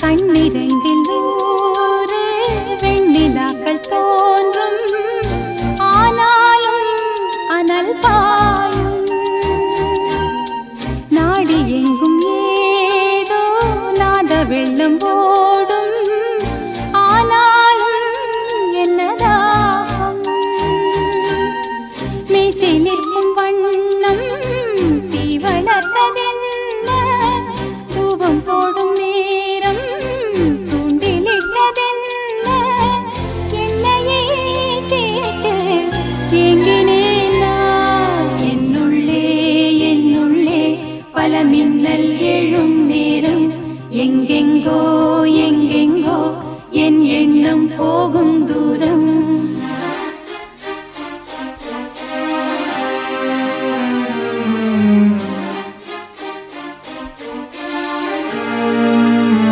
கண்ணிரண்டில் நூறு வெண்ணிலாக்கள் தோன்றும், ஆனாலும் அனல் பாயும். நாடி எங்கும் ஏதோ நாத வெள்ளம் ஓடும், ஆனாலும் என்னதாகும். மீசை நிற்கும் வண்ணம் தீ வளர்த்ததென்ன, தூபம் போடும் நேரம் தூண்டிலிட்டதென்ன. என்னையே கேட்டு ஏங்கினேன் நான். என்னுள்ளே என்னுள்ளே பல மின்னல் எழும் நேரம், எங்கெங்கோ எங்கெங்கோ என் எண்ணம் போகும் தூரம்.